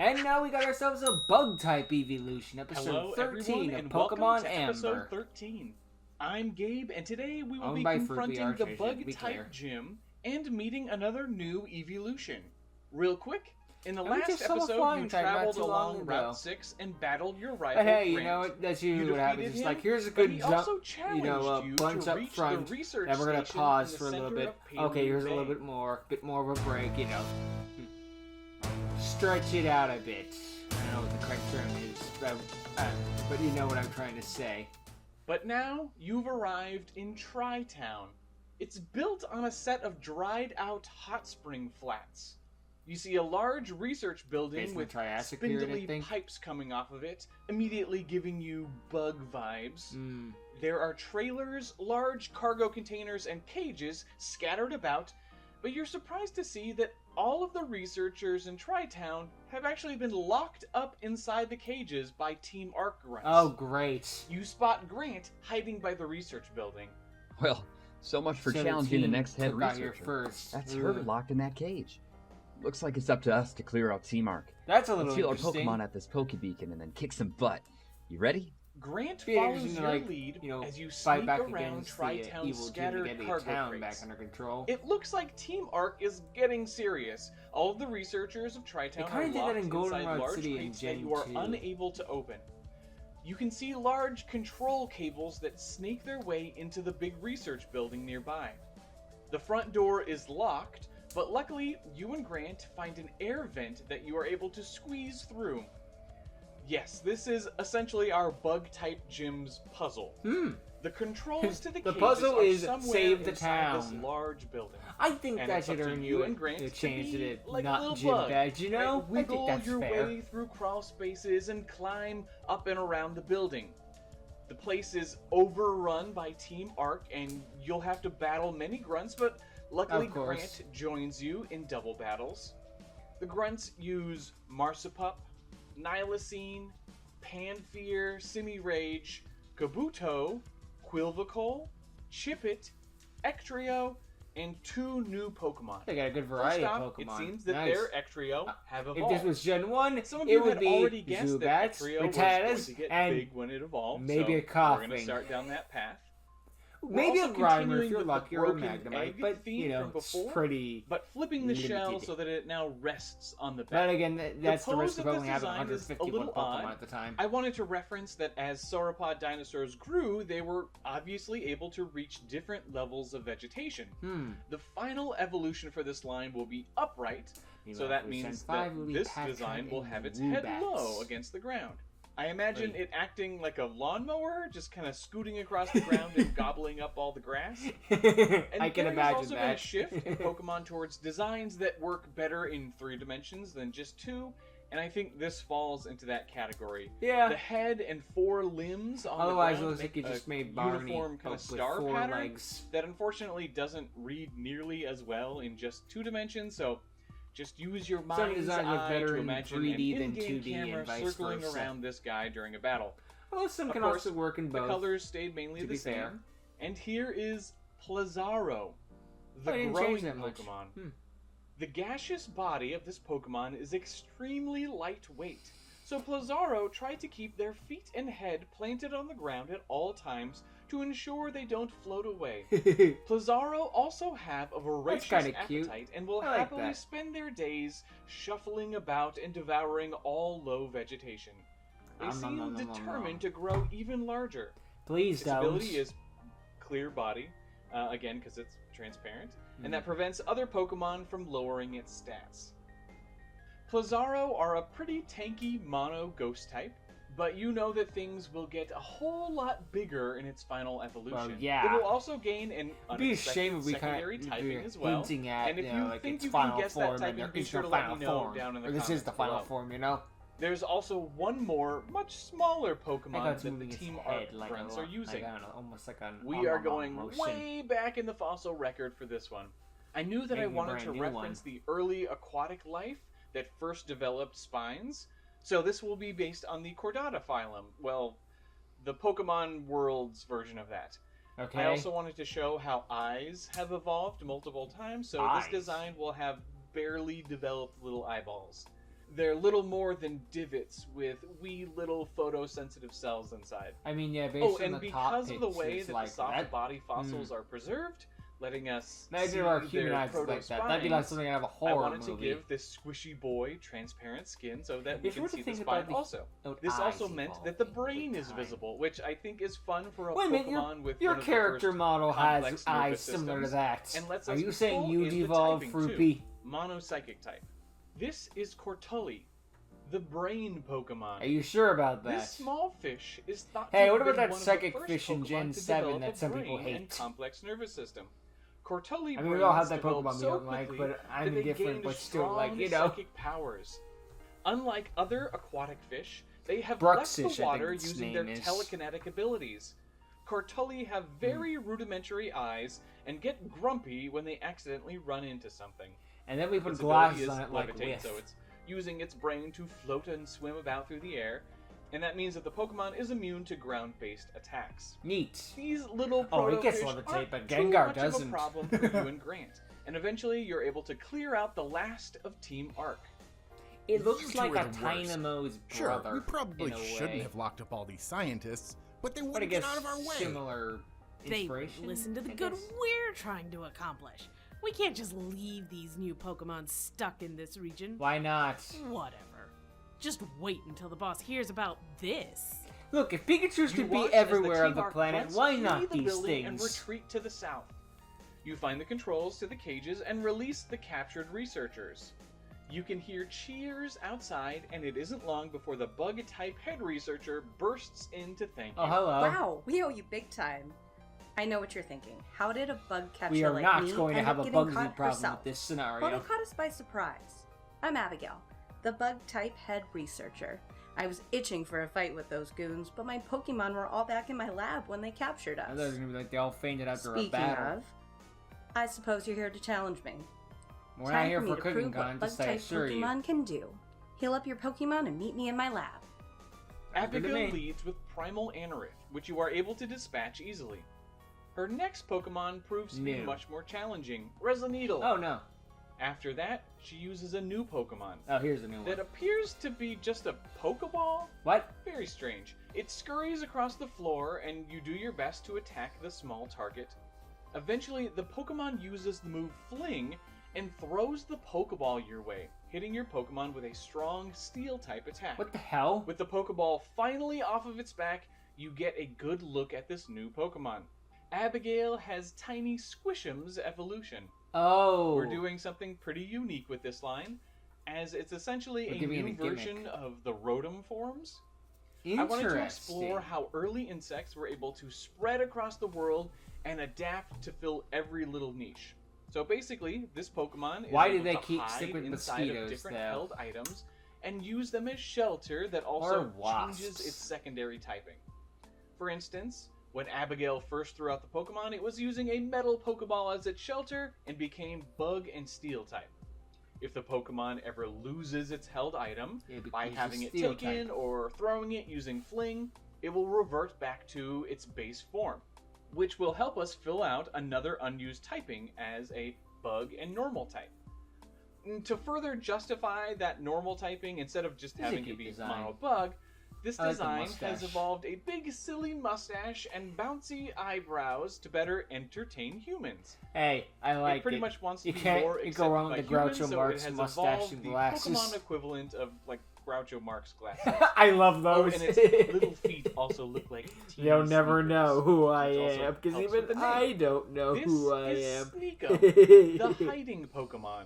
And now we got ourselves a bug-type Eeveelution, episode Hello, 13 everyone, of and Pokémon welcome to Amber. episode 13. I'm Gabe, and today we will Owned be by Fruit confronting VR the Treasure, to be clear. bug-type gym and meeting another new Eeveelution. Real quick, in the we last just saw a episode, flying you type not traveled too long along ago. Route 6 and battled your rival, But hey, you Grant. know what? That's You usually what happens. defeated It's him, like, here's a but good he jump, also challenged you bunch to up reach front, the research and we're going to station pause in for a the little center bit. of Paleo Okay, here's a little Bay. bit more of a break, Stretch it out a bit. I don't know what the correct term is, but you know what I'm trying to say. But now, you've arrived in Tri-Town. It's built on a set of dried-out hot spring flats. You see a large research building with spindly pipes coming off of it, immediately giving you bug vibes. There are trailers, large cargo containers, and cages scattered about, but you're surprised to see that all of the researchers in Tri-Town have actually been locked up inside the cages by Team Arc grunts. Oh, great. You spot Grant hiding by the research building. Well, so much for So challenging the next head researcher. First. That's her locked in that cage. Looks like it's up to us to clear out Team Arc. That's a little Let's heal our interesting. Pokemon at this Pokebeacon and then kick some butt. You ready? Grant Be follows interesting your to, lead as you fight sneak back around against the Tri-Town's evil team to scattered get the cargo town crates. back under control. It looks like Team Arc is getting serious. All of the researchers of Tri-Town are did that locked in inside Goldenrod large City in crates that Gen you are 2. unable to open. You can see large control cables that snake their way into the big research building nearby. The front door is locked, but luckily you and Grant find an air vent that you are able to squeeze through. Yes, this is essentially our bug-type gym's puzzle. The controls to the cages puzzle are is somewhere save the inside town. this large building. I think And that it's up should to earn you you and Grant a to chance be at it, like a not little gym bug. badge, you know? Right? Wiggle I think that's your fair. way through crawl spaces and climb up and around the building. The place is overrun by Team Arc, and you'll have to battle many grunts, but luckily Of course. Grant joins you in double battles. The grunts use Marsupup, Nihilocene, Panfear, Simi-Rage, Kabuto, Quilvacole, Chippet, Ectrio, and 2 new Pokemon. They got a good variety First of off, Pokemon. it seems that Nice. their Ectrio have If evolved. this was Gen 1, Some of it you would had be already guessed that Zubats, Ectrio was going Rattatas, to get and big when it evolved, maybe so a Koffing. we're going to start down that path. maybe a also Grimer if continuing you're with the lucky, or a broken Magnemite, egg but, theme from it's before, pretty... But flipping the shell limited. so that it now rests on the back. But again, that's the pose risk of of only this having design is a 151 little Pokemon odd. at the time. I wanted to reference that as sauropod dinosaurs grew, they were obviously able to reach different levels of vegetation. The final evolution for this line will be upright, so that means that this design will have its head low against the ground. I imagine it acting like a lawnmower, just kind of scooting across the ground and gobbling up all the grass. And I can there's imagine also been a that. shift in Pokemon towards designs that work better in 3 dimensions than just 2, and I think this falls into that category. Yeah. The head and 4 limbs on Otherwise, the it ground looks like you make just a made Barney uniform kind of with star 4 pattern legs. that unfortunately doesn't read nearly as well in just 2 dimensions, so just use your mind's designs look eye better to in imagine 3D an than in-game 2D camera and vice circling versa. around this guy during a battle. Well, some Of can course, also work in both. The colors stayed mainly to the be same. fair. And here is Plazaro, the I didn't growing change that much. Pokemon. The gaseous body of this Pokemon is extremely lightweight, so Plazaro tried to keep their feet and head planted on the ground at all times to ensure they don't float away. Plazaro also have a voracious kinda cute. appetite and will I like happily that. spend their days shuffling about and devouring all low vegetation. They seem determined to grow even larger. Please Its don't. ability is clear body, again because it's transparent, and that prevents other Pokemon from lowering its stats. Plazaro are a pretty tanky mono ghost type, but you know that things will get a whole lot bigger in its final evolution. Well, yeah. It will also gain an It'd be a shame unexpected if we secondary kind typing of as well. hinting at, And if you know, you like think its you can final guess that form and typing, there be is sure no to let final me know form. down in the Or this is comments the final below. form, you know? There's also one more, much smaller I Pokemon got it's that the moving its Team head Arc like friends are using. Like, I don't know, almost like an We are going motion. way back in the fossil record for this one. I knew that I Making a wanted to brand new reference the early aquatic life that first developed spines, so this will be based on the Chordata phylum. Well, the Pokemon World's version of that. Okay. I also wanted to show how eyes have evolved multiple times, so Eyes. this design will have barely developed little eyeballs. They're little more than divots with wee little photosensitive cells inside. I mean, yeah, based Oh, on and the top because of the way pictures, that like the soft that. body fossils are preserved, letting us Imagine see if our their human eyes looked like that. That'd be like something out of a I horror wanted movie. to give this squishy boy transparent skin so that we If you can were to see the think spine about the also. This eyes also meant that the evolving brain with is time. visible, which I think is fun for a Wait a minute, Pokemon with your one of the character first model has complex eyes nervous similar to systems, that. and lets Are us you saying pull you in the evolved, typing, Fruity? too. Mono-psychic type. This is Cortulli, the brain Pokemon. Are you sure about that? This small fish is thought Hey, to what have about been that one of the psychic first fish in Pokemon Gen to 7 develop that a some people brain and hate? complex nervous system. Cortulli I mean, we all have brains that developed Pokemon we so don't like, quickly but I'm that they indifferent, gained but still, like, strong you know. psychic powers. Unlike other aquatic fish, they have Bruxish, left the water I think its using their name is. telekinetic abilities. Cortulli have very rudimentary eyes and get grumpy when they accidentally run into something. And then we put Its ability glasses is on it like levitate, with. so it's using its brain to float and swim about through the air, and that means that the Pokemon is immune to ground-based attacks. Neat. These little Oh, it gets protofish levitate, aren't but too Gengar much doesn't. of a problem for you and Grant, and eventually you're able to clear out the last of Team Arc. It looks two like are a the worst. Dynamo's Sure, brother. we probably in a shouldn't way. have locked up all these scientists, but they But I wouldn't guess get out of our way. similar They inspiration. listen to the I good guess. we're trying to accomplish. We can't just leave these new Pokemon stuck in this region. Why not? Whatever. Just wait until the boss hears about this. Look, if Pikachu's You could watch be as everywhere on Team the Arc planet, grunts why flee not the these building and things? retreat to the south. You find the controls to the cages and release the captured researchers. You can hear cheers outside, and it isn't long before the bug-type head researcher bursts in to thank you. Oh, hello. Wow, we owe you big time. I know what you're thinking. How did a bug catcher We are like not me going to end have up a getting Bugsy caught problem herself? with this Well, scenario. they caught us by surprise. I'm Abigail, the bug-type head researcher. I was itching for a fight with those goons, but my Pokemon were all back in my lab when they captured I us. thought it was gonna be like they all fainted after a Speaking battle. of, I suppose you're here to challenge me. We're Time not here for for me to cooking prove what contests, I bug-type assure you. Pokemon can do. Heal up your Pokemon and meet me in my lab. Sounds good to Abigail me. leads with Primal Anorith, which you are able to dispatch easily. Her next Pokemon proves to be New. much more challenging, Resneedle. Oh no. After that, she uses a new Pokemon Oh, here's a new that one. appears to be just a Pokeball. What? Very strange. It scurries across the floor, and you do your best to attack the small target. Eventually, the Pokemon uses the move Fling and throws the Pokeball your way, hitting your Pokemon with a strong Steel-type attack. What the hell? With the Pokeball finally off of its back, you get a good look at this new Pokemon. Abigail has Tiny Squish'em's evolution. Oh. We're doing something pretty unique with this line, as it's essentially We're a giving it new a gimmick. version of the Rotom forms. I wanted to explore Interesting. how early insects were able to spread across the world and adapt to fill every little niche. So basically, this Pokemon is Why do able they to hide stick with inside mosquitoes, of different though? held items and use them as shelter that also Or wasps. changes its secondary typing. For instance, when Abigail first threw out the Pokemon, it was using a metal Pokeball as its shelter and became Bug and Steel type. If the Pokemon ever loses its held item, It by becomes a having it Steel taken type. or throwing it using Fling, it will revert back to its base form, which will help us fill out another unused typing as a Bug and Normal type. To further justify that normal typing, instead of just This is a having to cute be design. Mono Bug, this I like the design has mustache. evolved a big silly mustache and bouncy eyebrows to better entertain humans. Hey, I like It pretty much wants to You be can't more you go wrong accepted with the by Groucho humans, so Marx it has mustache evolved and the glasses. Pokemon equivalent of like Groucho Marx glasses. I love Oh, those. and its little feet also look like teeny You'll never sneakers, know who I which also am, because helps even with the name. I don't know This who I is am. Sneakum, the hiding Pokemon.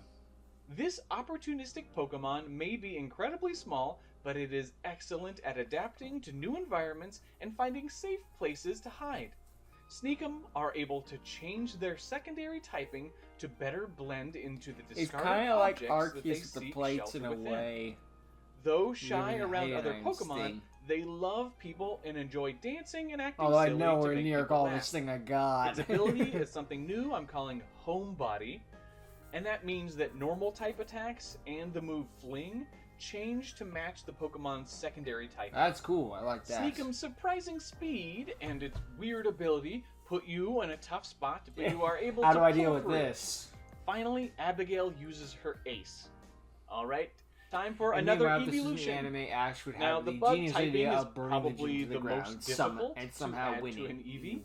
This opportunistic Pokemon may be incredibly small, but it is excellent at adapting to new environments and finding safe places to hide. Sneakum are able to change their secondary typing to better blend into the It's discarded kind of like objects that they Arceus with the seek plates shelter in a within. way. Though shy Living around other Iodine Pokemon, Sting. they love people and enjoy dancing and acting Although I silly know to we're make near people all laugh. this thing I got. Its ability is something new I'm calling Homebody, and that means that normal type attacks and the move Fling change to match the Pokemon's secondary type. That's cool. I like that. Sneakum's surprising speed and its weird ability put you in a tough spot, but you are able How to do I pull deal with through it. this? Finally, Abigail uses her ace. Alright, Time for And another meanwhile, if this was Eeveelution. an anime, Ash would Now, have the the bug genius typing idea is of burning probably into the the ground most difficult and to somehow add winning. to an Eevee.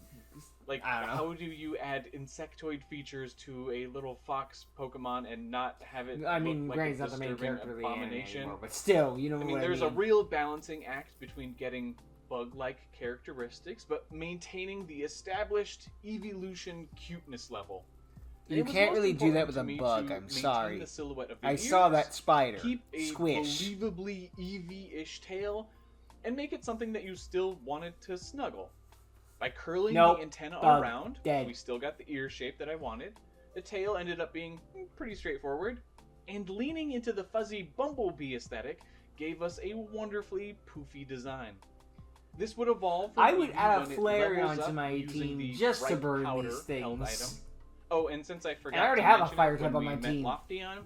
Like, I don't know. how do you add insectoid features to a little fox Pokemon and not have it I mean, look like Granny's a not the main disturbing character of the anime abomination? anymore, but still, you know I mean, what there's I a mean. real balancing act between getting bug-like characteristics, but maintaining the established Eeveelution cuteness level. You It was can't most really do that with important a to me bug, to I'm maintain sorry. the silhouette of the I saw ears, that spider. keep a Squish. believably Eevee-ish tail, and make it something that you still wanted to snuggle. By curling Nope. the antenna Bug. around, Dead. we still got the ear shape that I wanted. The tail ended up being pretty straightforward, and leaning into the fuzzy bumblebee aesthetic gave us a wonderfully poofy design. This would evolve from I would Eevee add a when it flare levels onto up my using team the just to bright burn powder these held things. item. Oh, and since I forgot I already to have a mention fire it type when on my we met team. Loftion,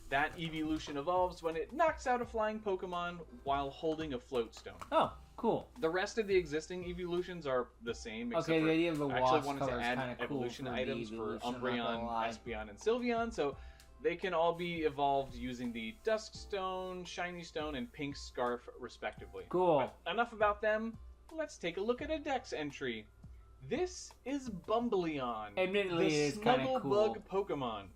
that Eeveelution evolves when it knocks out a flying Pokemon while holding a float stone. Oh, cool. The rest of the existing Eeveelutions are the same, except Okay, for the idea of the I actually wasp wanted color to is add kind of cool evolution for items for Eeveelution, I'm not gonna Umbreon, lie. Espeon, and Sylveon, so they can all be evolved using the Dusk Stone, Shiny Stone, and Pink Scarf, respectively. Cool. But enough about them. Let's take a look at a Dex entry. This is Bumbleon, Admittedly, the it is kinda Snugglebug Pokemon.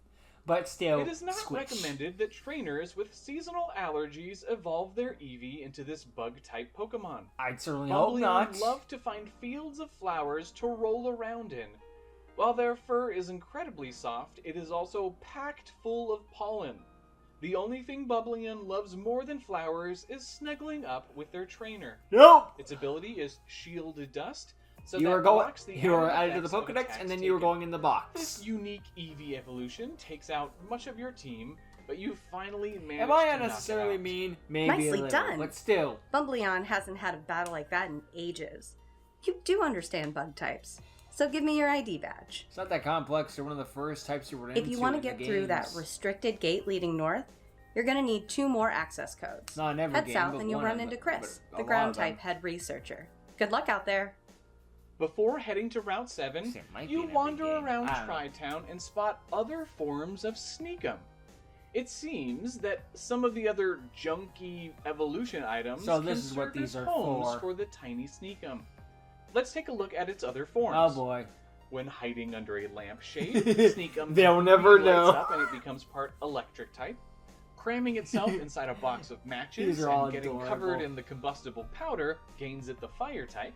But still, It is not squish. recommended that trainers with seasonal allergies evolve their Eevee into this bug-type Pokemon. I'd certainly hope Bumbleon not. love to find fields of flowers to roll around in. While their fur is incredibly soft, it is also packed full of pollen. The only thing Bumbleon loves more than flowers is snuggling up with their trainer. Nope! Its ability is Shielded Dust, so You that were going. blocks the You were added added to the effects of Pokedex, attacks and then you were taken. going in the box. This unique Eevee evolution takes out much of your team, but you finally managed Am I to knock it unnecessarily out. mean? Maybe Nicely a little, done. but still. Bumbleon hasn't had a battle like that in ages. You do understand bug types, so give me your ID badge. It's not that complex. They're one of the first types you run into. If you want to in the get through that games. restricted gate leading north, you're going to need 2 more access codes. Not in every Head game, south but and you'll one run of into them, Chris, but a the lot ground of them. type head researcher. Good luck out there. Before heading to Route 7, There might be you an every wander game. around I don't know. Tri-Town and spot other forms of Sneakum. It seems that some of the other junky evolution items So can this is what serve these as are homes for. the tiny Sneakum. Let's take a look at its other forms. Oh boy. When hiding under a lampshade, Sneakum They'll never lights know. up and it becomes part electric type. Cramming itself inside a box of matches These are all and getting adorable. covered in the combustible powder gains it the fire type.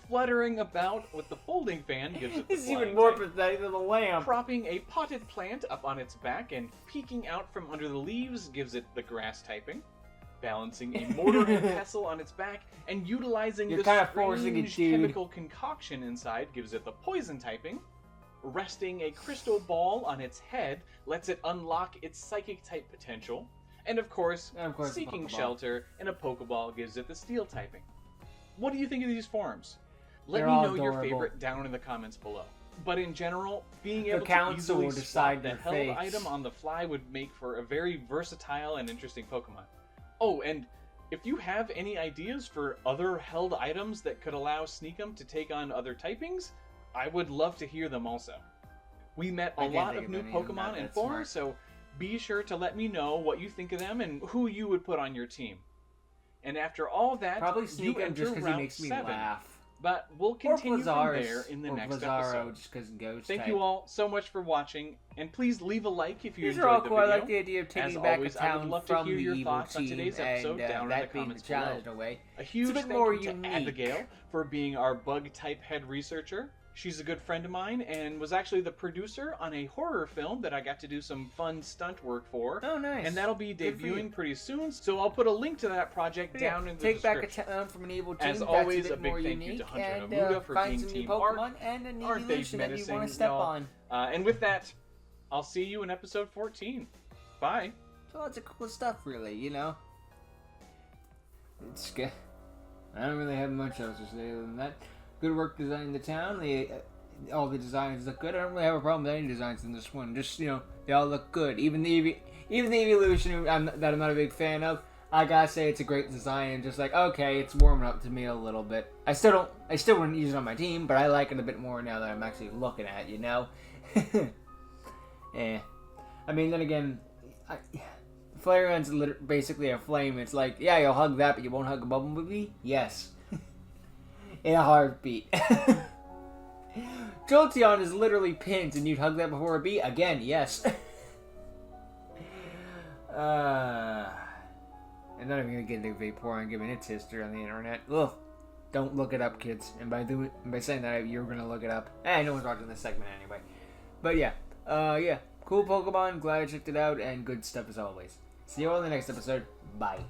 Fluttering about with the folding fan gives it the This is even flying more type. pathetic than the lamp. Propping a potted plant up on its back and peeking out from under the leaves gives it the grass typing. Balancing a mortar and pestle on its back and utilizing You're the kinda forcing it, strange dude. chemical concoction inside gives it the poison typing. Resting a crystal ball on its head lets it unlock its psychic type potential. And of course, And of course, the seeking Pokeball. shelter in a Pokeball gives it the steel typing. What do you think of these forms? Let They're me all know your adorable. favorite down in the comments below. But in general, being The able to council easily will spot decide the their held fates. item on the fly would make for a very versatile and interesting Pokemon. Oh, and if you have any ideas for other held items that could allow Sneakum to take on other typings, I would love to hear them also. We met a I can't lot think of of new any of them Pokemon and that's smart. forms, so be sure to let me know what you think of them and who you would put on your team. And after all that, Probably you sneak him enter just because he Route makes me 7. laugh. But we'll Or continue from Blazzaris, there in the or next Blazzaro, episode. just because ghost Thank type. you all so much for watching, and please leave a like if you These enjoyed are all the cool. video. I like the idea of taking As back always, a I would town love to from hear the your evil thoughts on team, today's episode and down in that the being comments the challenge below. in a way. A huge bit thank more you to unique. Abigail for being our bug-type head researcher. She's a good friend of mine and was actually the producer on a horror film that I got to do some fun stunt work for. Oh, nice. And that'll be Good for you. debuting pretty soon, so I'll put a link to that project Yeah, down in the take back description. a town from an evil team. As that's always, a, bit a big more thank you unique, to Hunter and Namuda for find being some new Team Pokemon Art. and an Aren't they evolution that you menacing, want to step y'all? on. And with that, I'll see you in episode 14. Bye. So lots of cool stuff, really. You know, it's good. I don't really have much else to say other than that. Good work designing the town. All the designs look good. I don't really have a problem with any designs in this one. Just, you know, they all look good. Even the Eeveelution that I'm not a big fan of, I gotta say it's a great design. And just like, okay, it's warming up to me a little bit. I still wouldn't use it on my team, but I like it a bit more now that I'm actually looking at it, you know? I mean, then again, Flareon's basically a flame. It's like, yeah, you'll hug that, but you won't hug a Bumblebee? Yes. In a heartbeat. Jolteon is literally pins, and you'd hug that before a bee? Again, yes. I'm not even gonna get into Vaporeon given its history on the internet. Ugh. Don't look it up, kids. And by saying that, you're gonna look it up. No one's watching this segment anyway. But yeah. Yeah. Cool Pokemon. Glad I checked it out, and good stuff as always. See you all in the next episode. Bye.